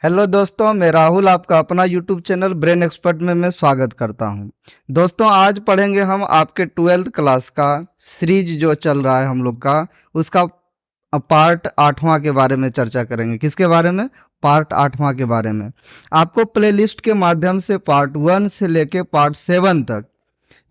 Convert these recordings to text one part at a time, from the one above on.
Hello दोस्तों, मैं राहुल आपका अपना यूट्यूब चैनल ब्रेन एक्सपर्ट में मैं स्वागत करता हूं। दोस्तों, आज पढ़ेंगे हम आपके 12th क्लास का सीरीज जो चल रहा है हम लोग का, उसका पार्ट 8वां के बारे में चर्चा करेंगे। किसके बारे में? पार्ट 8वां के बारे में। आपको प्लेलिस्ट के माध्यम से पार्ट 1 से लेके पार्ट 7 तक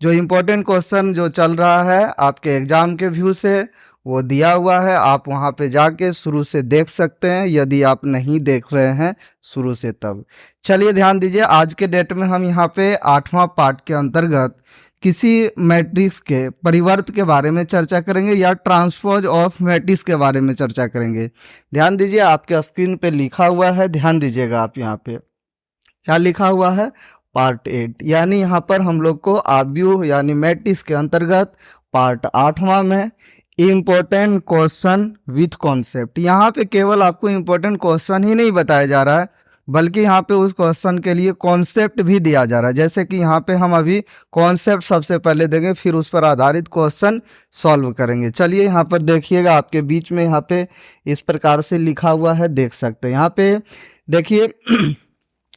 जो इम्पोर्टेंट क्वेश्चन जो चल रहा है आपके एग्जाम के व्यू से, वो दिया हुआ है। आप वहाँ पे जाके शुरू से देख सकते हैं, यदि आप नहीं देख रहे हैं शुरू से तब। चलिए ध्यान दीजिए, आज के डेट में हम यहाँ पे 8वां पार्ट के अंतर्गत किसी मैट्रिक्स के परिवर्त के बारे में चर्चा करेंगे या ट्रांसपोज ऑफ मैट्रिक्स के बारे में चर्चा करेंगे। ध्यान दीजिए, आपके स्क्रीन पे लिखा हुआ है, ध्यान दीजिएगा आप यहाँ पे क्या लिखा हुआ है। पार्ट 8, यानी यहाँ पर हम लोग को आव्यूह यानी मैट्रिक्स के अंतर्गत पार्ट 8वां में इम्पोर्टेंट क्वेश्चन विथ कॉन्सेप्ट। यहाँ पे केवल आपको इम्पोर्टेंट क्वेश्चन ही नहीं बताया जा रहा है, बल्कि यहाँ पे उस क्वेश्चन के लिए कॉन्सेप्ट भी दिया जा रहा है। जैसे कि यहाँ पे हम अभी कॉन्सेप्ट सबसे पहले देंगे, फिर उस पर आधारित क्वेश्चन सॉल्व करेंगे। चलिए यहाँ पर देखिएगा, आपके बीच में यहाँ पे इस प्रकार से लिखा हुआ है, देख सकते हैं। यहाँ पे देखिए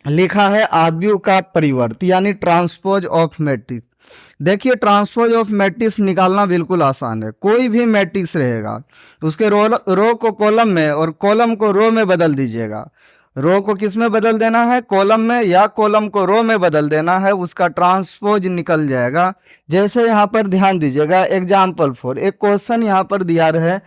लिखा है आव्यूह का परिवर्त यानी ट्रांसपोज ऑफ मैट्रिक्स। देखिए, ट्रांसपोज ऑफ मैट्रिक्स निकालना बिल्कुल आसान है। कोई भी मैट्रिक्स रहेगा, उसके रो को कॉलम में और कॉलम को रो में बदल दीजिएगा। रो को किस में बदल देना है? कॉलम में, या कॉलम को रो में बदल देना है, उसका ट्रांसपोज निकल जाएगा। जैसे यहाँ पर ध्यान दीजिएगा, एग्जाम्पल 4 एक क्वेश्चन यहाँ पर दिया रहे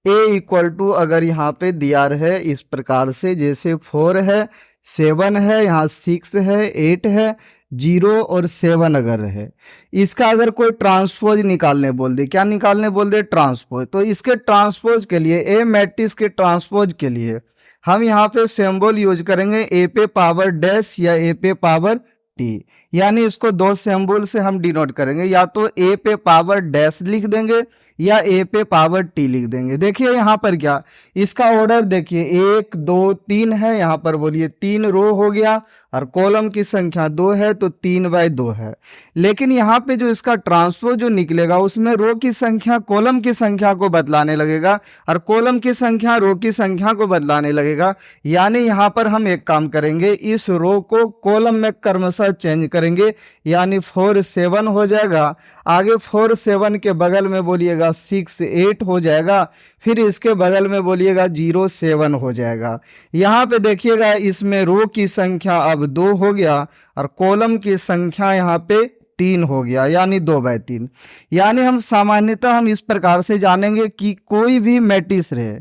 a इक्वल टू, अगर यहाँ पे दिया रहे इस प्रकार से, जैसे 4 है, 7 है, यहाँ 6 है, 8 है, 0 और 7 अगर है, इसका अगर कोई ट्रांसपोज निकालने बोल दे, क्या निकालने बोल दे? ट्रांसपोज। तो इसके ट्रांसपोज के लिए, ए मैट्रिक्स के ट्रांसपोज के लिए हम यहाँ पे सिंबल यूज करेंगे ए पे पावर डैश या ए पे पावर टी। यानी इसको दो सिंबल से हम डिनोट करेंगे, या तो ए पे पावर डैश लिख देंगे या ए पे पावर टी लिख देंगे। देखिए यहाँ पर क्या, इसका ऑर्डर देखिए 1 2 3 है, यहाँ पर बोलिए 3 रो हो गया, और कॉलम की संख्या 2 है तो 3/2 है। लेकिन यहाँ पे जो इसका ट्रांसपोज जो निकलेगा, उसमें रो की संख्या कॉलम की संख्या को बदलाने लगेगा और कॉलम की संख्या रो की संख्या को बदलाने लगेगा। यानी यहाँ पर हम एक काम करेंगे, इस रो को कॉलम में क्रमशः चेंज करेंगे, यानी 4 7 हो जाएगा, आगे 4 7 के बगल में बोलिएगा 6 8 हो जाएगा, फिर इसके बगल में बोलिएगा 0 7 हो जाएगा। यहाँ पे देखिएगा, इसमें रो की संख्या अब 2 हो गया और कॉलम की संख्या यहाँ पे 3 हो गया, यानी 2/3। यानी हम सामान्यतः हम इस प्रकार से जानेंगे कि कोई भी मैट्रिक्स रहे,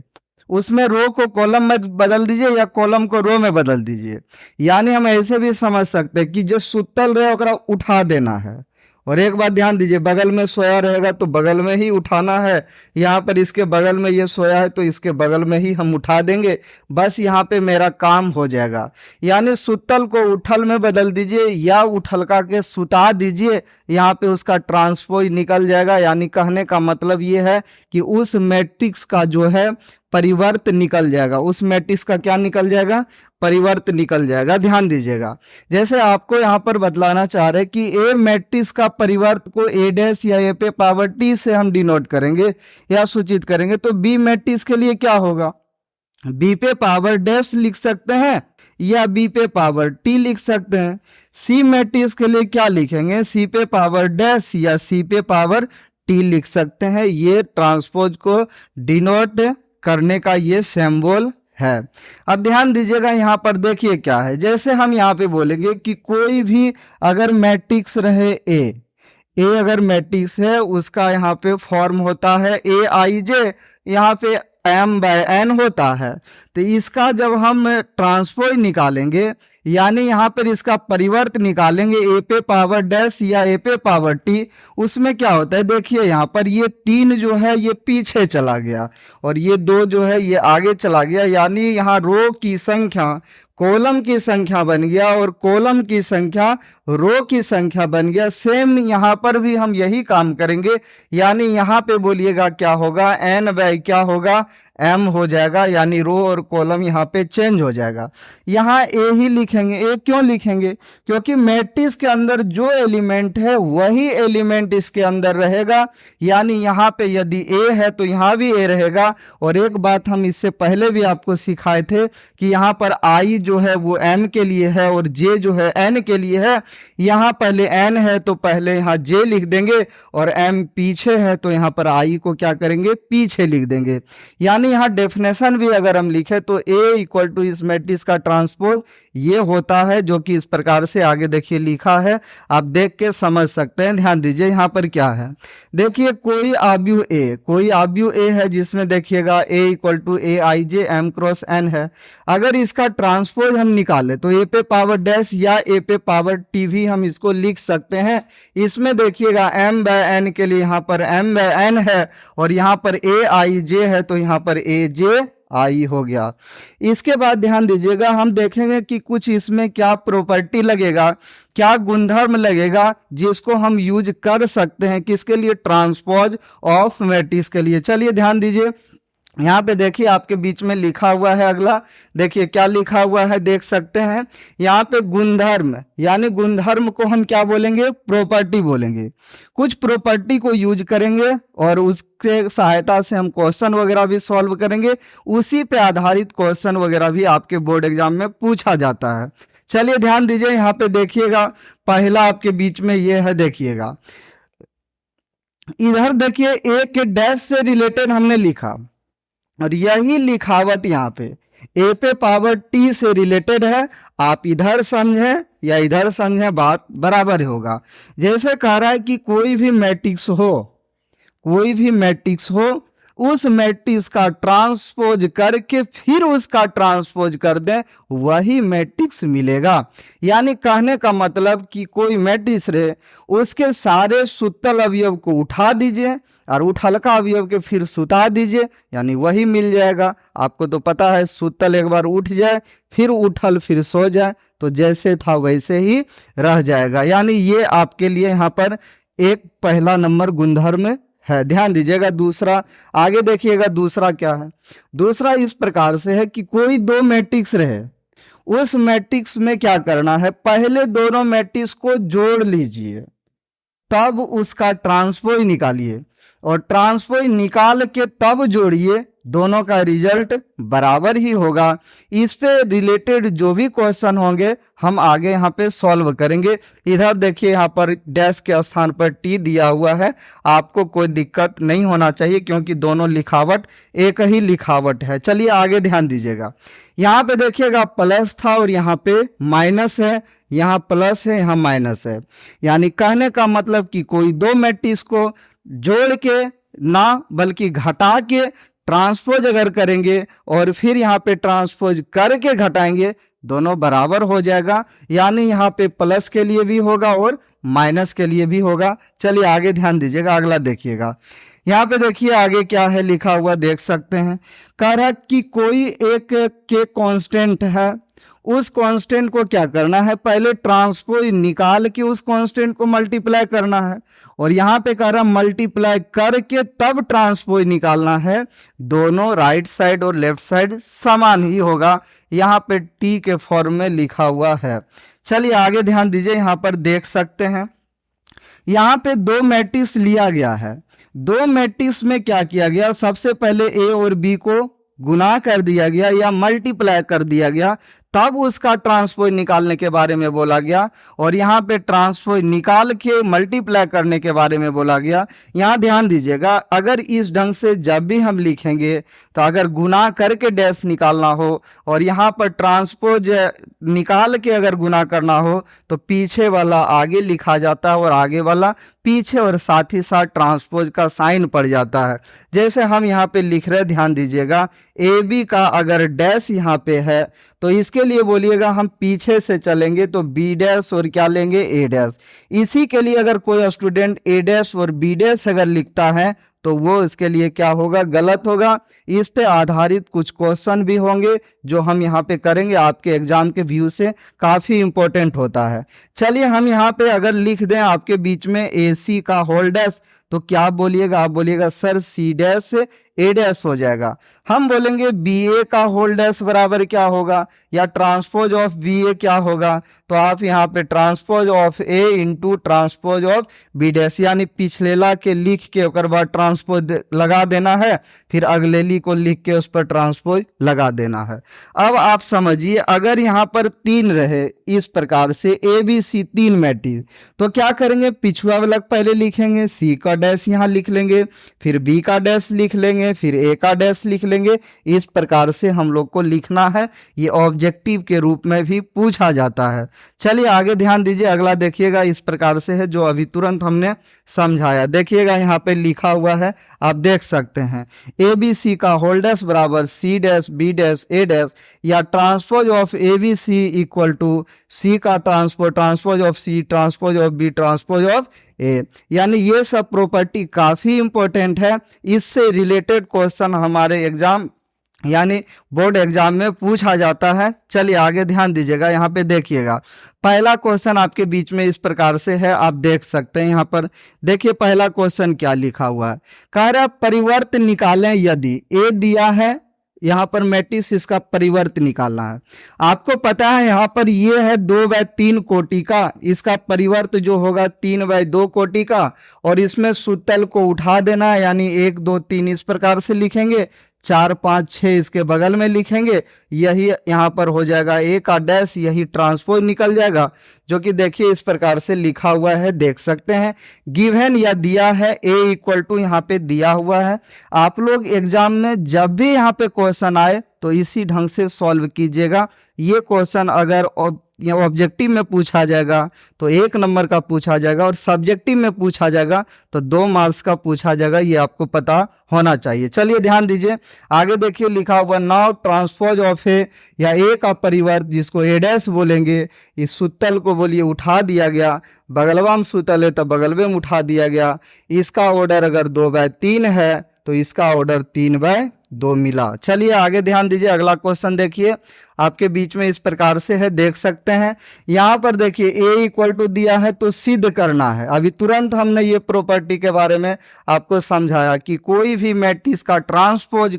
उसमें रो को कॉलम में बदल दीजिए या कॉलम को रो में बदल दीजिए। यानी हम ऐसे भी समझ सकते हैं कि जो सुतल रहे ओकरा उठा देना है। और एक बात ध्यान दीजिए, बगल में सोया रहेगा तो बगल में ही उठाना है। यहाँ पर इसके बगल में ये सोया है तो इसके बगल में ही हम उठा देंगे, बस यहाँ पे मेरा काम हो जाएगा। यानी सुतल को उठल में बदल दीजिए या उठलका के सुता दीजिए, यहाँ पे उसका ट्रांसपोज निकल जाएगा। यानी कहने का मतलब ये है कि उस मैट्रिक्स का जो है परिवर्त निकल जाएगा। उस मैट्रिक्स का क्या निकल जाएगा? परिवर्त निकल जाएगा। ध्यान दीजिएगा, जैसे आपको यहाँ पर बतलाना चाह रहे कि ए मैट्रिक्स का परिवर्त को ए डैश या ए पे पावर टी से हम डिनोट करेंगे या सूचित करेंगे, तो बी मैट्रिक्स के लिए क्या होगा? बी पे पावर डैश लिख सकते हैं या बी पे पावर टी लिख सकते हैं। सी मैट्रिक्स के लिए क्या लिखेंगे? सी पे पावर डैश या सी पे पावर टी लिख सकते हैं। ये ट्रांसपोज को डिनोट करने का ये सिंबल है। अब ध्यान दीजिएगा, यहाँ पर देखिए क्या है। जैसे हम यहाँ पे बोलेंगे कि कोई भी अगर मैट्रिक्स रहे ए अगर मैट्रिक्स है, उसका यहाँ पे फॉर्म होता है ए आई जे, यहाँ पे m/n होता है। तो इसका जब हम ट्रांसपोज निकालेंगे, यानी यहाँ पर इसका परिवर्त निकालेंगे ए पे पावर डैश या ए पे पावर टी, उसमें क्या होता है? देखिए यहाँ पर ये 3 जो है ये पीछे चला गया और ये 2 जो है ये आगे चला गया। यानी यहाँ रो की संख्या कॉलम की संख्या बन गया और कॉलम की संख्या रो की संख्या बन गया। सेम यहाँ पर भी हम यही काम करेंगे। यानी यहाँ पे बोलिएगा क्या होगा? n/क्या होगा? m हो जाएगा। यानी रो और कॉलम यहाँ पे चेंज हो जाएगा। यहाँ a ही लिखेंगे। a क्यों लिखेंगे? क्योंकि मैट्रिक्स के अंदर जो एलिमेंट है वही एलिमेंट इसके अंदर रहेगा। यानी यहाँ पे यदि a है तो यहाँ भी a रहेगा। और एक बात हम इससे पहले भी आपको सिखाए थे कि यहाँ पर i जो है वो m के लिए है और j जो है n के लिए है। यहाँ पहले n है तो पहले यहाँ j लिख देंगे और m पीछे है तो यहाँ पर i को क्या करेंगे, पीछे लिख देंगे। यानी यहाँ डेफिनेशन भी अगर हम लिखे तो a इक्वल टू इस मैट्रिक्स का ट्रांसपोज ये होता है, जो कि इस प्रकार से आगे देखिए लिखा है, आप देख के समझ सकते हैं। ध्यान दीजिए यहाँ पर क्या है, देखिए कोई आव्यूह a है जिसमें देखिएगा a equal to a i j m cross n है। अगर इसका ट्रांसपोज हम निकालें तो a पे पावर डैश या a पे पावर t भी हम इसको लिख सकते हैं। इसमें देखिएगा m बाय n के लिए यहाँ पर m बाय n है और यहाँ पर a i j है तो यहाँ पर a j आई हो गया। इसके बाद ध्यान दीजिएगा हम देखेंगे कि कुछ इसमें क्या प्रॉपर्टी लगेगा, क्या गुणधर्म लगेगा जिसको हम यूज कर सकते हैं किसके लिए, ट्रांसपोज ऑफ मैट्रिक्स के लिए। चलिए ध्यान दीजिए यहाँ पे देखिए आपके बीच में लिखा हुआ है, अगला देखिए क्या लिखा हुआ है, देख सकते हैं यहाँ पे गुणधर्म, यानी गुणधर्म को हम क्या बोलेंगे, प्रॉपर्टी बोलेंगे। कुछ प्रॉपर्टी को यूज करेंगे और उसके सहायता से हम क्वेश्चन वगैरह भी सॉल्व करेंगे। उसी पे आधारित क्वेश्चन वगैरह भी आपके बोर्ड एग्जाम में पूछा जाता है। चलिए ध्यान दीजिए यहाँ पे देखिएगा पहला आपके बीच में ये है, देखिएगा इधर देखिए ए के डैश से रिलेटेड हमने लिखा और यही लिखावट यहाँ पे a पे पावर t से रिलेटेड है। आप इधर समझें या इधर समझें, बात बराबर होगा। जैसे कह रहा है कि कोई भी मैट्रिक्स हो उस मैट्रिक्स का ट्रांसपोज करके फिर उसका ट्रांसपोज कर दें, वही मैट्रिक्स मिलेगा। यानी कहने का मतलब कि कोई मैट्रिक्स रहे उसके सारे सुतल अवयव को उठा दीजिए और उठलका अवयव के फिर सुता दीजिए, यानी वही मिल जाएगा। आपको तो पता है सुतल एक बार उठ जाए फिर उठल फिर सो जाए तो जैसे था वैसे ही रह जाएगा। यानी ये आपके लिए यहाँ पर एक पहला नंबर गुणधर्म है। ध्यान दीजिएगा दूसरा, आगे देखिएगा दूसरा क्या है। दूसरा इस प्रकार से है कि कोई दो मैट्रिक्स रहे, उस मैट्रिक्स में क्या करना है, पहले दोनों मैट्रिक्स को जोड़ लीजिए तब उसका ट्रांसपोज निकालिए और ट्रांसपोज निकाल के तब जोड़िए, दोनों का रिजल्ट बराबर ही होगा। इस पे रिलेटेड जो भी क्वेश्चन होंगे हम आगे यहाँ पे सॉल्व करेंगे। इधर देखिए यहाँ पर डैश के स्थान पर टी दिया हुआ है, आपको कोई दिक्कत नहीं होना चाहिए क्योंकि दोनों लिखावट एक ही लिखावट है। चलिए आगे ध्यान दीजिएगा, यहाँ पे देखिएगा प्लस था और यहाँ पे माइनस है, यहाँ प्लस है यहाँ माइनस है। यानी कहने का मतलब कि कोई दो मैट्रिक्स को जोड़ के ना बल्कि घटा के ट्रांसपोज अगर करेंगे और फिर यहाँ पे ट्रांसपोज करके घटाएंगे, दोनों बराबर हो जाएगा। यानी यहाँ पे प्लस के लिए भी होगा और माइनस के लिए भी होगा। चलिए आगे ध्यान दीजिएगा, अगला देखिएगा। यहाँ पे देखिए आगे क्या है लिखा हुआ, देख सकते हैं। कह रहा है कि कोई एक के कांस्टेंट है, उस कांस्टेंट को क्या करना है, पहले ट्रांसपोज निकाल के उस कांस्टेंट को मल्टीप्लाई करना है और यहाँ पे कह रहा मल्टीप्लाई करके तब ट्रांसपोज निकालना है। दोनों राइट साइड और लेफ्ट साइड समान ही होगा, यहाँ पे टी के फॉर्म में लिखा हुआ है। चलिए आगे ध्यान दीजिए, यहाँ पर देख सकते हैं यहाँ पे दो मैट्रिक्स लिया गया है। दो मैट्रिक्स में क्या किया गया, सबसे पहले ए और बी को गुना कर दिया गया या मल्टीप्लाई कर दिया गया, तब उसका ट्रांसपोज निकालने के बारे में बोला गया और यहाँ पे ट्रांसपोज निकाल के मल्टीप्लाई करने के बारे में बोला गया। यहाँ ध्यान दीजिएगा, अगर इस ढंग से जब भी हम लिखेंगे तो अगर गुना करके डैश निकालना हो और यहाँ पर ट्रांसपोज निकाल के अगर गुना करना हो तो पीछे वाला आगे लिखा जाता है और आगे वाला पीछे और साथ ही साथ ट्रांसपोज का साइन पड़ जाता है। जैसे हम यहाँ पे लिख रहे, ध्यान दीजिएगा, ए बी का अगर डैश यहाँ पे है तो इसके लिए बोलिएगा हम पीछे से चलेंगे तो बी डैश और क्या लेंगे, ए डैश। इसी के लिए अगर कोई स्टूडेंट ए डैश और बी डैश अगर लिखता है तो वो इसके लिए क्या होगा, गलत होगा। इस पे आधारित कुछ क्वेश्चन भी होंगे जो हम यहाँ पे करेंगे, आपके एग्जाम के व्यू से काफ़ी इंपॉर्टेंट होता है। चलिए हम यहाँ पे अगर लिख दें आपके बीच में ए सी का होल डैश तो क्या बोलिएगा, आप बोलिएगा sir C dash A dash हो जाएगा। हम बोलेंगे बी ए का होल डैश बराबर क्या होगा, या ट्रांसपोज ऑफ बी ए क्या होगा, तो आप यहाँ पे transpose of A into transpose of B dash, यानी पिछलेला के लिख के ओकर बाद ट्रांसपोज लगा देना है, फिर अगलेली को लिख के उस पर ट्रांसपोज लगा देना है। अब आप समझिए, अगर यहाँ पर 3 रहे इस प्रकार से ए बी सी 3 मैट्रिक्स, तो क्या करेंगे, पिछुआ वाला पहले लिखेंगे, सी का डैश यहाँ लिख लेंगे, फिर बी का डैश लिख लेंगे, फिर ए का डैश लिख लेंगे। इस प्रकार से हम लोग को लिखना है, ये ऑब्जेक्टिव के रूप में भी पूछा जाता है। चलिए आगे ध्यान दीजिए, अगला देखिएगा इस प्रकार से है जो अभी तुरंत हमने समझाया। देखिएगा यहाँ पे लिखा हुआ है, आप देख सकते हैं, ए बी सी का होल डैश बराबर C dash B dash A dash, या transpose of A B C equal to C का transpose, transpose of C, transpose of B, transpose of A. यानी ये सब प्रॉपर्टी काफी इंपॉर्टेंट है, इससे रिलेटेड क्वेश्चन हमारे एग्जाम यानी बोर्ड एग्जाम में पूछा जाता है। चलिए आगे ध्यान दीजिएगा, यहाँ पे देखिएगा, पहला क्वेश्चन आपके बीच में इस प्रकार से है, आप देख सकते हैं यहाँ पर। देखिए पहला क्वेश्चन क्या लिखा हुआ है, कह रहा परिवर्त निकालें यदि ए दिया है, यहाँ पर मैट्रिक्स इसका परिवर्त निकालना है। आपको पता है यहाँ पर ये है 2/3 कोटि का, इसका परिवर्त जो होगा 3/2 कोटि का, और इसमें सूतल को उठा देना है, यानी 1 2 3 इस प्रकार से लिखेंगे, 4 5 6 इसके बगल में लिखेंगे, यही यहाँ पर हो जाएगा ए का डैश, यही ट्रांसपोज निकल जाएगा, जो कि देखिए इस प्रकार से लिखा हुआ है, देख सकते हैं। गिवन या दिया है ए इक्वल टू यहाँ पे दिया हुआ है। आप लोग एग्जाम में जब भी यहाँ पे क्वेश्चन आए तो इसी ढंग से सॉल्व कीजिएगा। ये क्वेश्चन अगर ऑब्जेक्टिव में पूछा जाएगा तो 1 नंबर का पूछा जाएगा, और सब्जेक्टिव में पूछा जाएगा तो 2 मार्क्स का पूछा जाएगा, ये आपको पता होना चाहिए। चलिए ध्यान दीजिए, आगे देखिए लिखा हुआ, नाउ ट्रांसपोज ऑफ ए, या ए का परिवर्त जिसको ए डैश बोलेंगे, इस सूतल को बोलिए उठा दिया गया, बगलवा में सूतल है तो बगलवे में उठा दिया गया। इसका ऑर्डर अगर 2/3 है तो इसका ऑर्डर 3/2 मिला। चलिए आगे ध्यान दीजिए, अगला क्वेश्चन देखिए आपके बीच में इस प्रकार से है, देख सकते हैं। यहाँ पर देखिए ए इक्वल टू दिया है तो सिद्ध करना है। अभी तुरंत हमने ये प्रॉपर्टी के बारे में आपको समझाया कि कोई भी मैट्रिक्स का ट्रांसपोज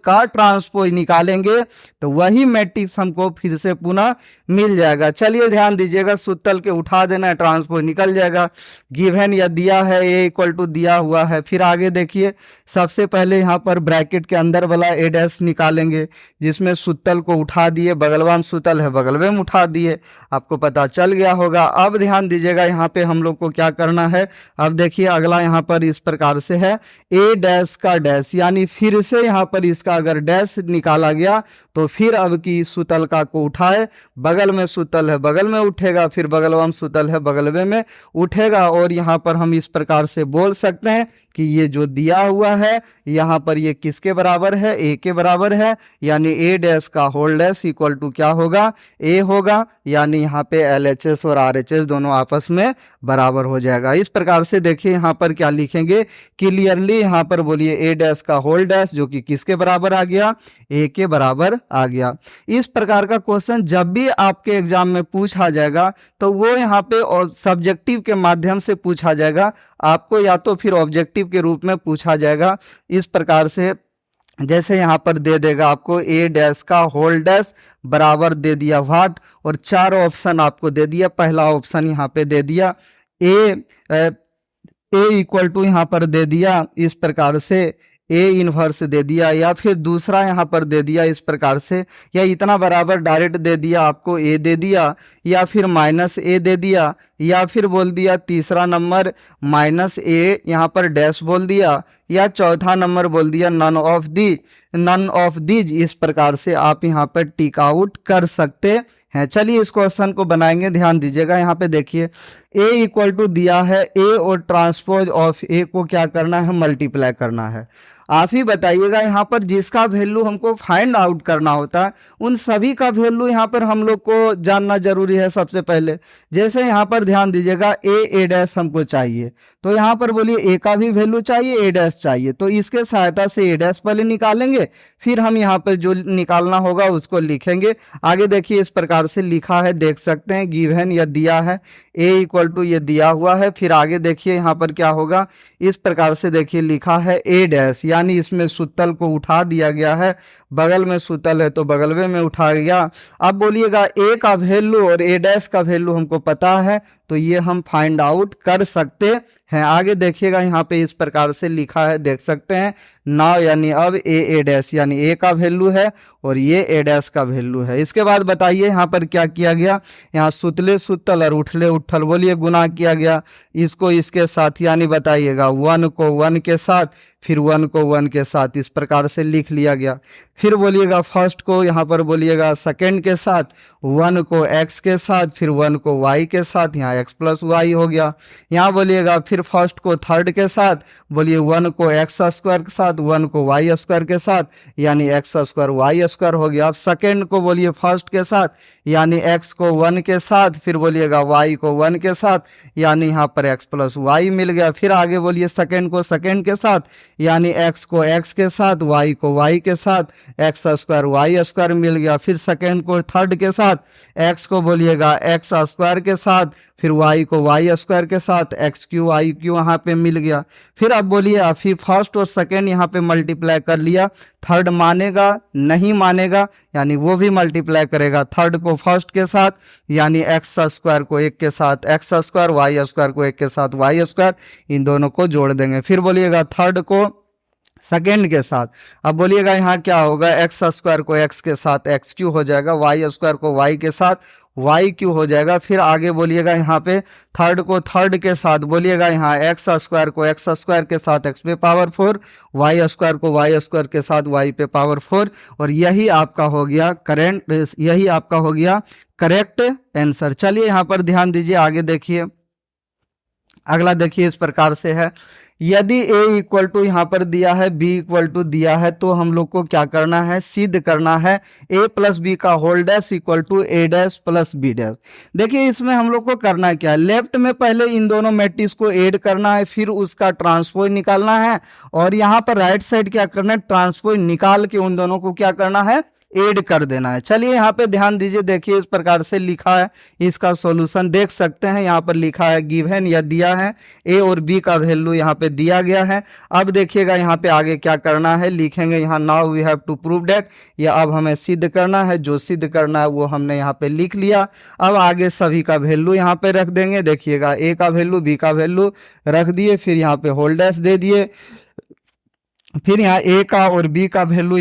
निकालेंगे तो वही मैट्रिक्स हमको फिर से पुनः मिल जाएगा। चलिए ध्यान दीजिएगा, सूतल के उठा देना है, ट्रांसपोज निकल जाएगा। गिवन या दिया है ए इक्वल टू दिया हुआ है। फिर आगे देखिए, सबसे पहले यहाँ पर ब्रैकेट के अंदर वाला ए डैश निकालेंगे, जिसमें सूतल को उठा दिए, बगलवा में सूतल है बगलवे में उठा दिए, आपको पता चल गया होगा। अब ध्यान दीजिएगा, यहाँ पे हम लोग को क्या करना है। अब देखिए अगला यहाँ पर इस प्रकार से है, ए डैश का डैश, यानी फिर से यहाँ पर इसका अगर डैश निकाला गया तो फिर अब की सूतल का को उठाए, बगल में सूतल है बगल में उठेगा, फिर बगलवा में सूतल है बगलवे में उठेगा। और यहाँ पर हम इस प्रकार से बोल सकते हैं कि ये जो दिया हुआ है यहाँ पर ये किसके बराबर है, ए के बराबर है, यानी ए डैश का होल डैश इक्वल टू क्या होगा, ए होगा। यानी यहाँ पे LHS और RHS दोनों आपस में बराबर हो जाएगा। इस प्रकार से देखिए यहाँ पर क्या लिखेंगे, क्लियरली यहाँ पर बोलिए ए डैश का होल डैश जो कि किसके बराबर आ गया, ए के बराबर आ गया। इस प्रकार का क्वेश्चन जब भी आपके एग्जाम में पूछा जाएगा तो वो यहाँ पे और सब्जेक्टिव के माध्यम से पूछा जाएगा, आपको या तो फिर ऑब्जेक्टिव के रूप में पूछा जाएगा। इस प्रकार से जैसे यहाँ पर दे देगा आपको ए डैश का होल डैश बराबर दे दिया व्हाट, और 4 ऑप्शन आपको दे दिया। पहला ऑप्शन यहाँ पे दे दिया ए इक्वल टू यहाँ पर दे दिया इस प्रकार से ए इनवर्स दे दिया, या फिर दूसरा यहाँ पर दे दिया इस प्रकार से, या इतना बराबर डायरेक्ट दे दिया आपको ए दे दिया, या फिर माइनस ए दे दिया, या फिर बोल दिया तीसरा नंबर माइनस ए यहाँ पर डैश बोल दिया, या चौथा नंबर बोल दिया नन ऑफ दीज। इस प्रकार से आप यहाँ पर टिक आउट कर सकते हैं। चलिए इस क्वेश्चन को बनाएंगे, ध्यान दीजिएगा। यहाँ पे देखिए ए इक्वल टू दिया है, ए और ट्रांसपोज ऑफ ए को क्या करना है, मल्टीप्लाई करना है। आप ही बताइएगा, यहाँ पर जिसका वैल्यू हमको फाइंड आउट करना होता है उन सभी का वैल्यू यहाँ पर हम लोग को जानना जरूरी है। सबसे पहले जैसे यहाँ पर ध्यान दीजिएगा, ए डैश हमको चाहिए, तो यहाँ पर बोलिए ए का भी वैल्यू चाहिए, ए डैश चाहिए, तो इसके सहायता से ए डैश पहले निकालेंगे, फिर हम यहाँ पर जो निकालना होगा उसको लिखेंगे। आगे देखिए इस प्रकार से लिखा है, देख सकते हैं, गिवन या दिया है ए इक्वल इक्वल टू ये दिया हुआ है। फिर आगे देखिए यहाँ पर क्या होगा, इस प्रकार से देखिए लिखा है ए डैश, यानी इसमें सूतल को उठा दिया गया है, बगल में सूतल है तो बगल में उठा गया। अब बोलिएगा ए का वैल्यू और ए डैश का वैल्यू हमको पता है, तो ये हम फाइंड आउट कर सकते हैं। आगे देखिएगा यहाँ पे इस प्रकार से लिखा है, देख सकते हैं नाउ, यानी अब ए डैश यानी ए का वैल्यू है और ये ए डैश का वैल्यू है। इसके बाद बताइए यहाँ पर क्या किया गया, यहाँ सुतले सुतल और उठले उठल बोलिए गुना किया गया, इसको इसके साथ, यानी बताइएगा 1 को 1 के साथ, फिर 1 को 1 के साथ, इस प्रकार से लिख लिया गया। फिर बोलिएगा फर्स्ट को यहाँ पर बोलिएगा सेकेंड के साथ, 1 को x के साथ, फिर 1 को y के साथ, यहाँ x प्लस वाई हो गया। यहाँ बोलिएगा फिर फर्स्ट को थर्ड के साथ, बोलिए 1 को x स्क्वायर के साथ, 1 को y स्क्वायर के साथ, यानी x स्क्वायर y स्क्वायर हो गया। अब सेकेंड को बोलिए फर्स्ट के साथ, यानी x को 1 के साथ, फिर बोलिएगा y को 1 के साथ, यानी यहाँ पर x प्लस वाई मिल गया। फिर आगे बोलिए सेकेंड को सेकेंड के साथ, यानी x को x के साथ, y को y के साथ, x स्क्वायर y स्क्वायर मिल गया। फिर सेकेंड को थर्ड के साथ, x को बोलिएगा x स्क्वायर के साथ, फिर y को y स्क्वायर के साथ, x क्यू y क्यू यहाँ पे मिल गया। फिर अब बोलिए फिर फर्स्ट और सेकेंड यहाँ पे मल्टीप्लाई कर लिया, थर्ड मानेगा नहीं मानेगा, यानी वो भी मल्टीप्लाई करेगा थर्ड को फर्स्ट के साथ, यानी एक्स स्क्वायर को 1 के साथ एक्स स्क्वायर, वाई स्क्वायर को 1 के साथ वाई स्क्वायर, इन दोनों को जोड़ देंगे। फिर बोलिएगा थर्ड को सेकेंड के साथ, अब बोलिएगा यहाँ क्या होगा, एक्स स्क्वायर को एक्स के साथ एक्स क्यू हो जाएगा, वाई स्क्वायर को वाई के साथ वाई क्यू हो जाएगा। फिर आगे बोलिएगा यहाँ पे थर्ड को थर्ड के साथ, बोलिएगा यहाँ एक्स स्क्वायर को एक्स स्क्वायर के साथ एक्स पे पावर 4, वाई स्क्वायर को वाई स्क्वायर के साथ वाई पे पावर 4, और यही आपका हो गया करेक्ट आंसर। चलिए यहाँ पर ध्यान दीजिए, आगे देखिए, अगला देखिए इस प्रकार से है, यदि a इक्वल टू यहाँ पर दिया है, b इक्वल टू दिया है, तो हम लोग को क्या करना है, सिद्ध करना है a प्लस बी का whole dash equal to a dash plus b dash. देखिए इसमें हम लोग को करना क्या है, लेफ्ट में पहले इन दोनों मैट्रिक्स को ऐड करना है, फिर उसका ट्रांसपोज निकालना है, और यहाँ पर राइट साइड क्या करना है, ट्रांसपोज निकाल के उन दोनों को क्या करना है, ऐड कर देना है। चलिए यहाँ पे ध्यान दीजिए, देखिए इस प्रकार से लिखा है, इसका सॉल्यूशन देख सकते हैं, यहाँ पर लिखा है गिवन या दिया है, ए और बी का वैल्यू यहाँ पे दिया गया है। अब देखिएगा यहाँ पे आगे क्या करना है, लिखेंगे यहाँ now we have to prove that, या अब हमें सिद्ध करना है, जो सिद्ध करना है वो हमने यहाँ पे लिख लिया। अब आगे सभी का वैल्यू यहाँ पे रख देंगे, देखिएगा ए का वैल्यू बी का वैल्यू रख दिए, फिर यहाँ पे होल डैश दे दिए, फिर यहाँ ए का और बी का वैल्यू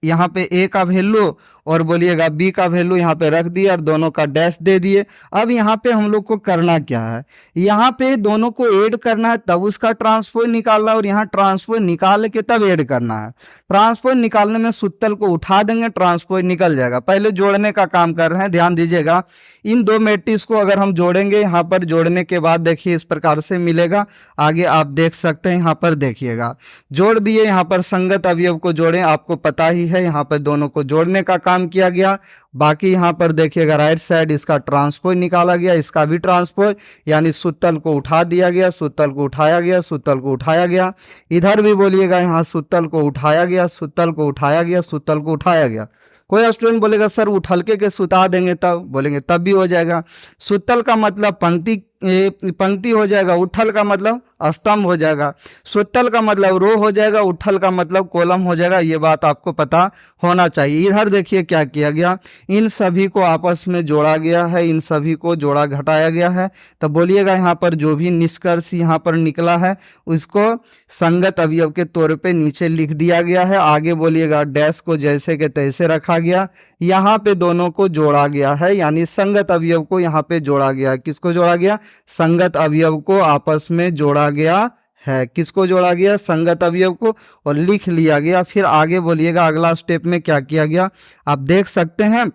यहाँ पे ए का वैल्यू और बोलिएगा बी का वैल्यू यहाँ पे रख दिया और दोनों का डैश दे दिए। अब यहाँ पे हम लोग को करना क्या है, यहाँ पे दोनों को ऐड करना है, तब उसका ट्रांसपोज निकालना है, और यहाँ ट्रांसपोज निकाल के तब ऐड करना है। ट्रांसपोज निकालने में सूत्र को उठा देंगे, ट्रांसपोज निकल जाएगा। पहले जोड़ने का काम कर रहे हैं, ध्यान दीजिएगा, इन दो मैट्रिक्स को अगर हम जोड़ेंगे, यहाँ पर जोड़ने के बाद देखिए इस प्रकार से मिलेगा, आगे आप देख सकते हैं, यहाँ पर देखिएगा जोड़ दिए, यहाँ पर संगत अवयव को जोड़ें, आपको पता ही है, यहाँ पर दोनों को जोड़ने का काम किया गया। बाकी यहाँ पर देखिएगा राइट साइड इसका ट्रांसपोज निकाला गया, इसका भी ट्रांसपोज, यानी सूतल को उठा दिया गया, सूतल को उठाया गया, सूतल को उठाया गया। इधर भी बोलिएगा यहाँ सूतल को उठाया गया, सूतल को उठाया गया, सूतल को उठाया गया। कोई स्टूडेंट बोलेगा सर उठलके के सुता देंगे तब, बोलेंगे तब भी हो जाएगा। सूतल का मतलब पंक्ति हो जाएगा, उठल का मतलब स्तंभ हो जाएगा, सूतल का मतलब रो हो जाएगा, उठल का मतलब कॉलम हो जाएगा। ये बात आपको पता होना चाहिए। इधर देखिए क्या किया गया, इन सभी को आपस में जोड़ा गया है, इन सभी को जोड़ा घटाया गया है। तो बोलिएगा यहाँ पर जो भी निष्कर्ष यहाँ पर निकला है उसको संगत अवयव के तौर पे नीचे लिख दिया गया है। आगे बोलिएगा डैश को जैसे के तैसे रखा गया, यहाँ पे दोनों को जोड़ा गया है, यानी संगत अवयव को यहाँ पे जोड़ा गया। किसको जोड़ा गया, संगत अवयव को आपस में जोड़ा गया है। किसको जोड़ा गया, संगत अवयव को, और लिख लिया गया। फिर आगे बोलिएगा अगला स्टेप में क्या किया गया, आप देख सकते हैं।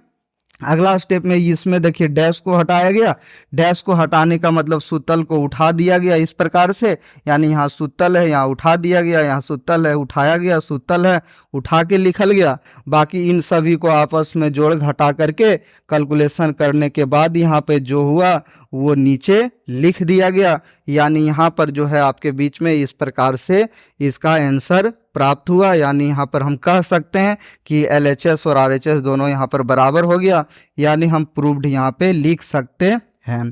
अगला स्टेप में इसमें देखिए डैश को हटाया गया, डैश को हटाने का मतलब सूतल को उठा दिया गया इस प्रकार से, यानी यहाँ सूतल है, यहाँ उठा दिया गया, यहाँ सूतल है, उठाया गया, सूतल है, उठा के लिखल गया। बाकी इन सभी को आपस में जोड़ घटा करके कैलकुलेशन करने के बाद यहाँ पे जो हुआ वो नीचे लिख दिया गया, यानी यहाँ पर जो है आपके बीच में इस प्रकार से इसका आंसर प्राप्त हुआ। यानी यहाँ पर हम कह सकते हैं कि LHS और RHS दोनों यहाँ पर बराबर हो गया, यानी हम प्रूव्ड यहाँ पे लिख सकते है।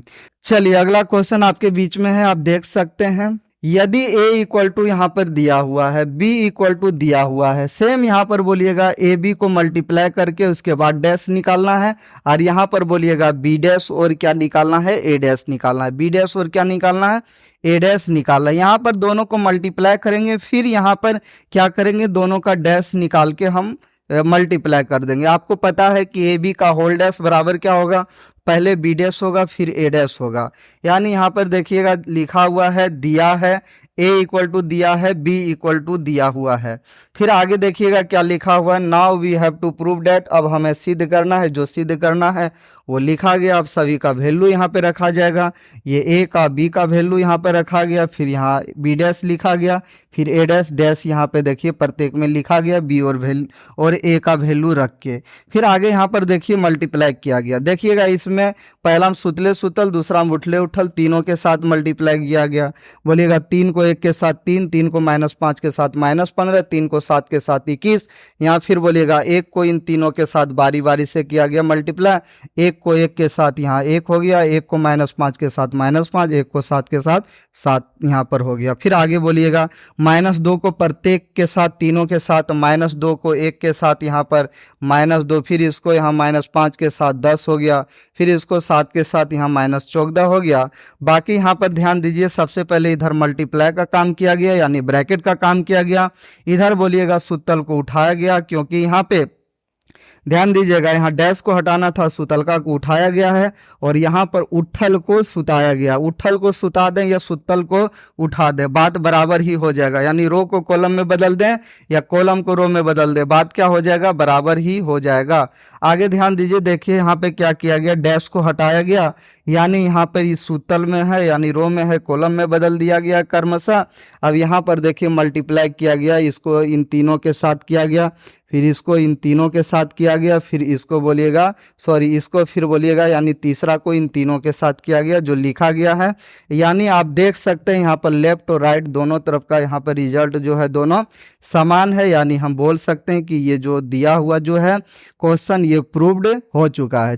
चलिए अगला क्वेश्चन आपके बीच में है, आप देख सकते हैं। यदि a इक्वल टू यहाँ पर दिया हुआ है, b इक्वल टू दिया हुआ है, सेम यहाँ पर बोलिएगा ए बी को मल्टीप्लाई करके उसके बाद डैश निकालना है, और यहाँ पर बोलिएगा बी डैश और क्या निकालना है, ए डैश निकालना है। बी डैश और क्या निकालना है, ए डैश निकालना है। यहाँ पर दोनों को मल्टीप्लाई करेंगे, फिर यहाँ पर क्या करेंगे, दोनों का डैश निकाल के हम मल्टीप्लाई कर देंगे। आपको पता है कि ए बी का होल डैश बराबर क्या होगा, पहले बी डैश होगा फिर ए डैश होगा। यानी यहाँ पर देखिएगा लिखा हुआ है, दिया है a इक्वल टू दिया है, b इक्वल टू दिया हुआ है। फिर आगे देखिएगा क्या लिखा हुआ है, now we have to prove that. अब हमें सिद्ध करना है, जो सिद्ध करना है वो लिखा गया। अब सभी का वैल्यू यहाँ पे रखा जाएगा, ये a का b का वैल्यू यहाँ पे रखा गया, फिर यहाँ b डैश लिखा गया, फिर a डैश डैश यहाँ पे देखिए प्रत्येक में लिखा गया, b और a का वैल्यू रख के फिर आगे यहाँ पर देखिए मल्टीप्लाई किया गया। देखिएगा इसमें पहला सुतले सुतल, दूसरा उठले उठल, तीनों के साथ मल्टीप्लाई किया गया। बोलिएगा 3 को 1 के साथ 3, 3 को -5 के साथ -15, 3 को 7 के साथ 21। यहाँ फिर बोलिएगा 1 को इन तीनों के साथ बारी बारी से किया गया मल्टीप्लाई, 1 को 1 के साथ यहाँ 1 हो गया, 1 को -5 के साथ -5, 1 को 7 के साथ 7 यहाँ पर हो गया। फिर आगे बोलिएगा -2 को प्रत्येक के साथ तीनों के साथ, -2 को 1 के साथ यहाँ पर -2, फिर इसको यहाँ -5 के साथ 10 हो गया, फिर इसको 7 के साथ यहाँ -14 हो गया। बाकी यहाँ पर ध्यान दीजिए, सबसे पहले इधर मल्टीप्लाई का काम किया गया यानी ब्रैकेट का काम किया गया। इधर बोलिएगा सुतल को उठाया गया, क्योंकि यहाँ पे ध्यान दीजिएगा यहाँ डैश को हटाना था, सुतलका को उठाया गया है, और यहाँ पर उठल को सुताया गया। उठल को सुता दें या सुतल को उठा दें, बात बराबर ही हो जाएगा। यानी रो को कॉलम में बदल दें या कॉलम को रो में बदल दें, बात क्या हो जाएगा, बराबर ही हो जाएगा। आगे ध्यान दीजिए, देखिए यहाँ पे क्या किया गया, डैश को हटाया गया, यानी यहाँ पर इस सुतल में है यानी रो में है, कॉलम में बदल दिया गया क्रमशः। अब यहाँ पर देखिए मल्टीप्लाई किया गया, इसको इन तीनों के साथ किया गया, फिर इसको इन तीनों के साथ किया गया, फिर इसको बोलिएगा इसको फिर बोलिएगा यानी तीसरा को इन तीनों के साथ किया गया जो लिखा गया है। यानी आप देख सकते हैं यहाँ पर लेफ्ट और राइट दोनों तरफ का यहाँ पर रिजल्ट जो है दोनों समान है। यानी हम बोल सकते हैं कि ये जो दिया हुआ जो है क्वेश्चन ये प्रूव्ड हो चुका है।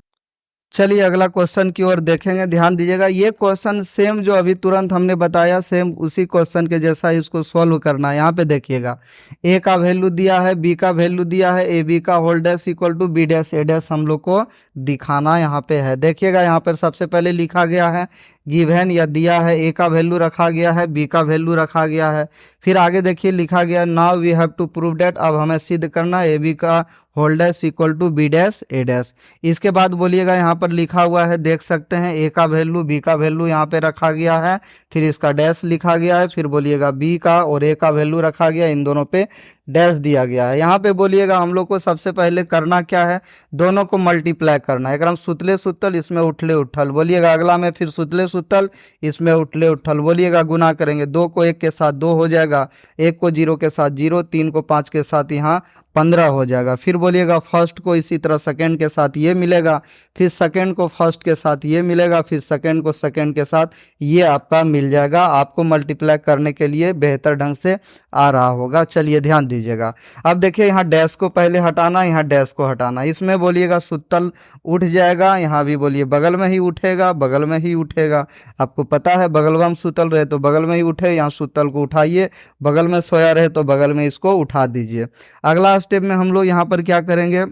चलिए अगला क्वेश्चन की ओर देखेंगे, ध्यान दीजिएगा। ये क्वेश्चन सेम जो अभी तुरंत हमने बताया, सेम उसी क्वेश्चन के जैसा इसको सॉल्व करना है। यहाँ पे देखिएगा a का वैल्यू दिया है, b का वैल्यू दिया है, ए बी का whole dash equal to B dash A dash हम लोग को दिखाना यहाँ पे है। देखिएगा यहाँ पर सबसे पहले लिखा गया है गिवन या दिया है, a का वैल्यू रखा गया है, b का वैल्यू रखा गया है। फिर आगे देखिए लिखा गया now we have to prove that. अब हमें सिद्ध करना है ए बी का whole dash equal to B dash A dash. इसके बाद बोलिएगा यहाँ पर लिखा हुआ है, देख सकते हैं a का वैल्यू b का वैल्यू यहाँ पे रखा गया है, फिर इसका डैश लिखा गया है, फिर बोलिएगा b का और a का वैल्यू रखा गया, इन दोनों पे डैश दिया गया है। यहाँ पे बोलिएगा हम लोग को सबसे पहले करना क्या है, दोनों को मल्टीप्लाई करना है। अगर हम सुतले सुतल इसमें उठले उठल बोलिएगा, अगला में फिर सुतले सुतल इसमें उठले उठल बोलिएगा, गुना करेंगे, 2 को 1 के साथ 2 हो जाएगा, 1 को 0 के साथ 0, 3 को 5 के साथ यहाँ 15 हो जाएगा। फिर बोलिएगा फर्स्ट को इसी तरह सेकंड के साथ ये मिलेगा, फिर सेकंड को फर्स्ट के साथ ये मिलेगा, फिर सेकंड को सेकंड के साथ ये आपका मिल जाएगा। आपको मल्टीप्लाई करने के लिए बेहतर ढंग से आ रहा होगा। चलिए ध्यान दीजिएगा। अब देखिए यहाँ डैश को पहले हटाना, यहाँ डैश को हटाना। इसमें बोलिएगा सुतल उठ जाएगा, यहाँ भी बोलिए बगल में ही उठेगा, बगल में ही उठेगा। आपको पता है बगल में सुतल रहे तो बगल में ही उठे, यहाँ सुतल को उठाइए, बगल में सोया रहे तो बगल में इसको उठा दीजिए। अगला स्टेप में हम लोग यहाँ पर क्या करेंगे,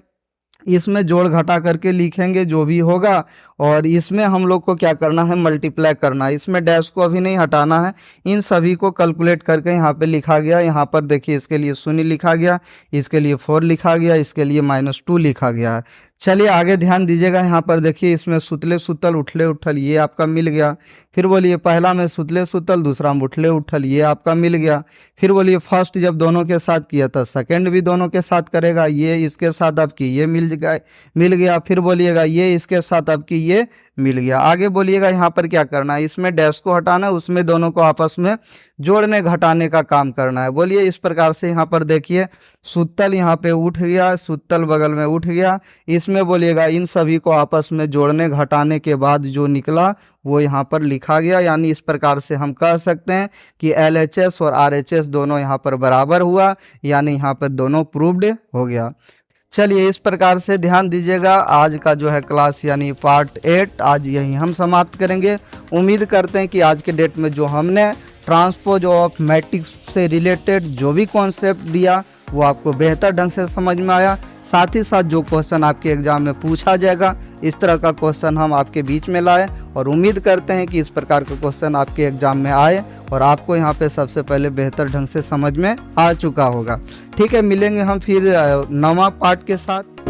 इसमें जोड़ घटा करके लिखेंगे जो भी होगा, और इसमें हम लोग को क्या करना है, मल्टीप्लाई करना है। इसमें डैश को अभी नहीं हटाना है, इन सभी को कैलकुलेट करके यहाँ पे लिखा गया। यहाँ पर देखिए इसके लिए 0 लिखा गया, इसके लिए 4 लिखा गया, इसके लिए -2 लिखा गया है। चलिए आगे ध्यान दीजिएगा, यहाँ पर देखिए इसमें सुतले सुतल उठले उठल ये आपका मिल गया। फिर बोलिए पहला में सुतले सुतल, दूसरा में उठले उठल ये आपका मिल गया। फिर बोलिए फर्स्ट जब दोनों के साथ किया था सेकंड भी दोनों के साथ करेगा, ये इसके साथ आपकी ये मिल गया। फिर बोलिएगा ये इसके साथ आपकी ये मिल गया। आगे बोलिएगा यहाँ पर क्या करना है, इसमें डैश को हटाना है, उसमें दोनों को आपस में जोड़ने घटाने का काम करना है। बोलिए इस प्रकार से यहाँ पर देखिए सुतल यहाँ पे उठ गया, सुतल बगल में उठ गया। इसमें बोलिएगा इन सभी को आपस में जोड़ने घटाने के बाद जो निकला वो यहाँ पर लिखा गया। यानी इस प्रकार से हम कह सकते हैं कि LHS और RHS दोनों यहाँ पर बराबर हुआ, यानी यहाँ पर दोनों प्रूव्ड हो गया। चलिए इस प्रकार से ध्यान दीजिएगा। आज का जो है क्लास यानी पार्ट 8 आज यहीं हम समाप्त करेंगे। उम्मीद करते हैं कि आज के डेट में जो हमने ट्रांसपोज ऑफ मैट्रिक्स से रिलेटेड जो भी कॉन्सेप्ट दिया वो आपको बेहतर ढंग से समझ में आया। साथ ही साथ जो क्वेश्चन आपके एग्जाम में पूछा जाएगा इस तरह का क्वेश्चन हम आपके बीच में लाए और उम्मीद करते हैं कि इस प्रकार का क्वेश्चन आपके एग्जाम में आए और आपको यहाँ पे सबसे पहले बेहतर ढंग से समझ में आ चुका होगा। ठीक है, मिलेंगे हम फिर 9वां पार्ट के साथ।